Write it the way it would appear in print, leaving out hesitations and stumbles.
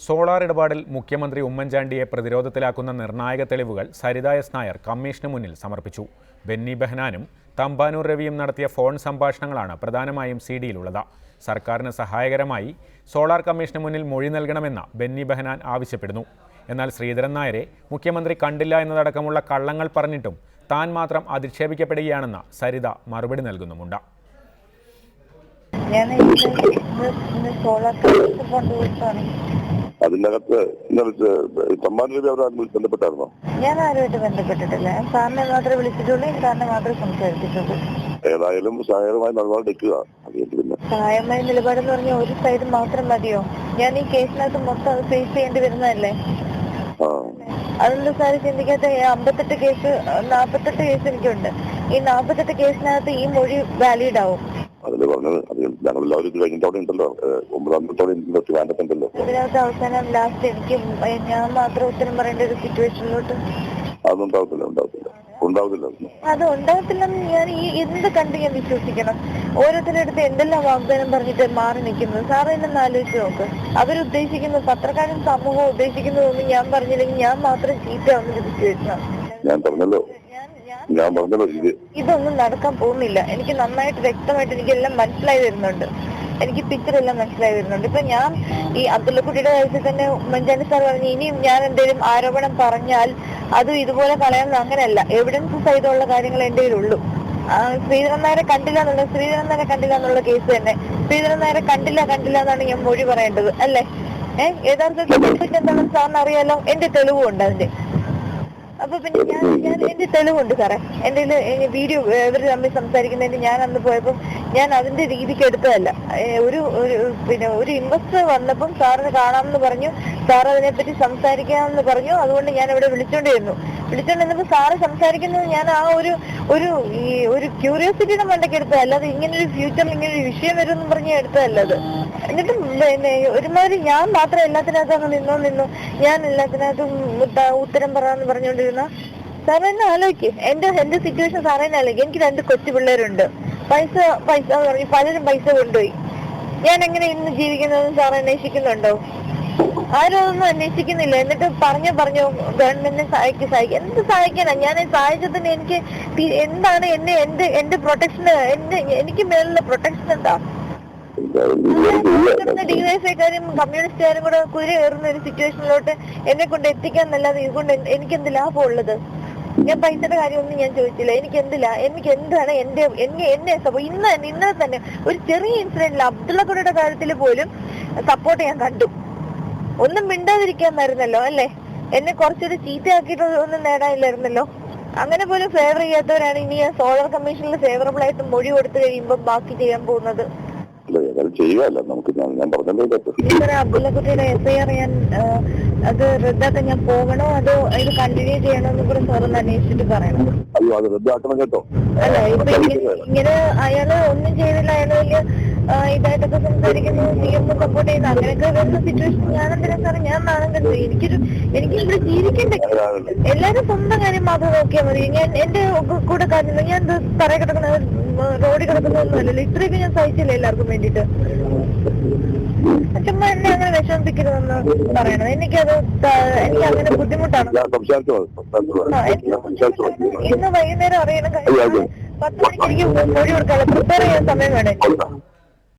Solar ഇടപാടിൽ മുഖ്യമന്ത്രി ഉമ്മൻചാണ്ടിയെ പ്രതിരോധത്തിലാക്കുന്ന നിർണായക തെളിവുകൾ സരിത എസ് നായർ കമ്മീഷന് മുന്നിൽ സമർപ്പിച്ചു. ബെന്നി ബെഹനാനും തമ്പാനൂർ രവിയും നടത്തിയ ഫോൺ സംഭാഷണങ്ങളാണ് പ്രധാനമായും സിഡിയിലുള്ളത്. സർക്കാരിന് സഹായകരമായി സോളാർ കമ്മീഷന് മുന്നിൽ മൊഴി നൽകണമെന്ന് ബെന്നി ബെഹനാൻ ആവശ്യപ്പെടുന്നു. എന്നാൽ ശ്രീധരൻ നായരെ മുഖ്യമന്ത്രി കണ്ടില്ല എന്നതടക്കമുള്ള കള്ളങ്ങൾ പറഞ്ഞിട്ടും താൻ മാത്രം അധിക്ഷേപിക്കപ്പെടുകയാണെന്ന് സരിത മറുപടി നൽകുന്നുമുണ്ട്. അതിനകത്ത് ബന്ധപ്പെട്ടായിരുന്നോ? ഞാൻ ആരുമായിട്ട് ബന്ധപ്പെട്ടിട്ടില്ല. സാറിനെ മാത്രമേ വിളിച്ചിട്ടുള്ളൂ, സാറിനെ മാത്രമേ സംസാരിച്ചിട്ടുള്ളൂ. ഏതായാലും സഹായകരമായ നിലപാടെടുക്കുക. സഹായമായ നിലപാടെന്ന് പറഞ്ഞാൽ ഒരു സൈഡ് മാത്രം മതിയോ? ഞാൻ ഈ കേസിനകത്ത് മൊത്തം അത് ഫേസ് ചെയ്യേണ്ടി വരുന്നതല്ലേ? അതെന്താ സാറ് ചിന്തിക്കാത്ത? 58 കേസ് 48 കേസ് എനിക്കുണ്ട്. ഈ 48 കേസിനകത്ത് ഈ മൊഴി വാലിഡ് ആവും. അതില് പറഞ്ഞത് ഞങ്ങളെല്ലാവരും കഴിഞ്ഞിട്ടവിടെ ഉണ്ടല്ലോ, 9-ാമത്തോടെ വേണ്ടതുണ്ടല്ലോ. ഇതിനകത്ത് അവസാനം ലാസ്റ്റ് എനിക്ക് ഞാൻ മാത്രം ഉത്തരം പറയേണ്ട ഒരു സിറ്റുവേഷനിലോട്ട് അതൊന്നും ഉണ്ടാവത്തില്ല. അത് ഉണ്ടാകത്തില്ലെന്ന് ഞാൻ ഈ എന്ത് കണ്ട് ഞാൻ വിശ്വസിക്കണം? ഓരോരുത്തരുടെ അടുത്ത് എന്തെല്ലാം വാഗ്ദാനം പറഞ്ഞിട്ട് മാറി നിൽക്കുന്നത്. സാറ് എന്നെ ആലോചിച്ച് നോക്ക്. അവരുദ്ദേശിക്കുന്നത്, പത്രക്കാരും സമൂഹം ഉദ്ദേശിക്കുന്നതൊന്നും ഞാൻ പറഞ്ഞില്ലെങ്കിൽ ഞാൻ മാത്രം ചീത്തയാവുന്ന സിറ്റുവേഷനാണ്. ഇതൊന്നും നടക്കാൻ പോകുന്നില്ല. എനിക്ക് നന്നായിട്ട് വ്യക്തമായിട്ട് എനിക്കെല്ലാം മനസ്സിലായി വരുന്നുണ്ട്. എനിക്ക് പിക്ചർ എല്ലാം മനസ്സിലായി വരുന്നുണ്ട്. ഇപ്പൊ ഞാൻ ഈ അബ്ദുള്ളക്കുട്ടിയുടെ കാര്യത്തിൽ തന്നെ ഉമ്മൻചാണ്ടി സാർ പറഞ്ഞു, ഇനിയും ഞാൻ എന്തെങ്കിലും ആരോപണം പറഞ്ഞാൽ അത് ഇതുപോലെ കളയാൻ, അങ്ങനെയല്ല, എവിഡൻസ് സഹിതമുള്ള കാര്യങ്ങൾ എന്റെ കയ്യിലുള്ളൂ. ശ്രീധരൻ നായരെ കണ്ടില്ല എന്നുള്ള കേസ് തന്നെ ശ്രീധരൻ നായരെ കണ്ടില്ല എന്നാണ് ഞാൻ മൊഴി പറയേണ്ടത് അല്ലേ? യഥാർത്ഥത്തിൽ എന്താണെന്ന് സാറിന് അറിയാലോ. എന്റെ തെളിവുണ്ട് അതിന്റെ. അപ്പൊ പിന്നെ ഞാൻ എന്റെ തെളിവുണ്ട് സാറേ. എന്റെ വീഡിയോ ഇവർ തമ്മിൽ സംസാരിക്കുന്നതിന് ഞാൻ അന്ന് പോയപ്പോ ഞാൻ അതിന്റെ രീതിക്ക് എടുത്തതല്ല. ഒരു ഇൻവെസ്റ്റർ വന്നപ്പം സാറിന് കാണാമെന്ന് പറഞ്ഞു, സാർ അതിനെപ്പറ്റി സംസാരിക്കാമെന്ന് പറഞ്ഞു. അതുകൊണ്ട് ഞാൻ ഇവിടെ വിളിച്ചോണ്ടിരുന്നപ്പോ സാറ് സംസാരിക്കുന്നത് ഞാൻ ആ ഒരു ക്യൂരിയോസിറ്റിയുടെ മണ്ടയ്ക്ക് എടുത്തതല്ല. അല്ലാതെ ഇങ്ങനൊരു ഫ്യൂച്ചറിൽ ഇങ്ങനൊരു വിഷയം വരുമെന്ന് പറഞ്ഞ് എടുത്തതല്ലത്. എന്നിട്ടും ഒരുമാതിരി ഞാൻ മാത്രം എല്ലാത്തിനകത്തും നിന്നു ഞാൻ എല്ലാത്തിനകത്തും ഉത്തരം പറയാന്ന് പറഞ്ഞുകൊണ്ടിരുന്ന സാറ് തന്നെ ആലോചിക്ക്. എന്റെ സിറ്റുവേഷൻ സാറ് തന്നെ ആലോചിക്കും. എനിക്ക് 2 കൊച്ചു പിള്ളേരുണ്ട്. പൈസ പറഞ്ഞു പലരും പൈസ കൊണ്ടുപോയി. ഞാൻ എങ്ങനെ ഇന്ന് ജീവിക്കുന്നതെന്ന് സാർ അന്വേഷിക്കുന്നുണ്ടോ? ആരും അതൊന്നും അന്വേഷിക്കുന്നില്ല. എന്നിട്ട് പറഞ്ഞു ഗവൺമെന്റിനെ സഹായിക്കും. എന്ത് സഹായിക്കാനാ? ഞാൻ സഹായിച്ചതിന് എനിക്ക് എന്താണ് എന്റെ പ്രൊട്ടക്ഷൻ, എനിക്ക് മേലുള്ള പ്രൊട്ടക്ഷൻ എന്താ? ഡിവൈഎഫ്ഐക്കാരും കമ്മ്യൂണിസ്റ്റുകാരും കൂടെ കുതിര കയറുന്ന ഒരു സിറ്റുവേഷനിലോട്ട് എന്നെ കൊണ്ട് എത്തിക്കാന്നല്ലാതെ ഇതുകൊണ്ട് എനിക്ക് എന്ത് ലാഭം ഉള്ളത്? ഞാൻ പൈസയുടെ കാര്യമൊന്നും ഞാൻ ചോദിച്ചില്ല. എനിക്ക് എന്താണ് എന്നെ ഇന്നലെ തന്നെ ഒരു ചെറിയ ഇൻസിഡന്റിൽ അബ്ദുള്ളക്കുട്ടിയുടെ കാര്യത്തിൽ പോലും സപ്പോർട്ട് ഞാൻ കണ്ടു. ഒന്നും മിണ്ടാതിരിക്കാന്നായിരുന്നല്ലോ അല്ലേ? എന്നെ കുറച്ചൊരു ചീത്തയാക്കിയിട്ട് ഒന്നും നേടാനില്ലായിരുന്നല്ലോ. അങ്ങനെ പോലും ഫേവർ ചെയ്യാത്തവരാണ് ഇനി സോളാർ കമ്മീഷനിൽ ഫേവറബിൾ ആയിട്ട് മൊഴി കൊടുത്തു കഴിയുമ്പോൾ ബാക്കി ചെയ്യാൻ പോകുന്നത്. അബ്ദുള്ളക്കുട്ടിയുടെ FIR അത് റദ്ദാക്കാൻ ഞാൻ പോകണോ അതോ ഇത് കണ്ടിന്യൂ ചെയ്യണോന്ന് കൂടെ സാറൊന്ന് അന്വേഷിച്ചിട്ട് പറയണം. അല്ല ഇപ്പൊ ഇങ്ങനെ അയാള് ഒന്നും ചെയ്തില്ല, അയാള് വലിയ ഇതായിട്ടൊക്കെ സംസാരിക്കുന്നു, CM സപ്പോർട്ട് ചെയ്യുന്നു, അങ്ങനെയൊക്കെ വരുന്ന സിറ്റുവേഷൻ ഞാനെന്തിനാ സാറേ? ഞാൻ നാണം കണ്ടു. എനിക്ക് ഇവിടെ ജീവിക്കണ്ടേ? എല്ലാരും സ്വന്തം കാര്യം മാത്രം നോക്കിയാൽ മതി. ഞാൻ എന്റെ കൂടെ കാര്യം ഞാൻ തറ കിടക്കുന്ന റോഡിൽ കിടക്കുന്നൊന്നുമല്ലല്ലോ. ഇത്രയൊക്കെ ഞാൻ സഹിച്ചില്ല എല്ലാവർക്കും വേണ്ടിട്ട്. ചുമ്മാ എന്നെ അങ്ങനെ വിഷമിപ്പിക്കരുതെന്ന് പറയണം. എനിക്ക് അങ്ങനെ ബുദ്ധിമുട്ടാണ്. ഇന്ന് വൈകുന്നേരം അറിയണം. 10 മണിക്ക് എനിക്ക് മൊഴി കൊടുക്കാനുള്ള പ്രിപ്പയർ ചെയ്യാൻ സമയം വേണം.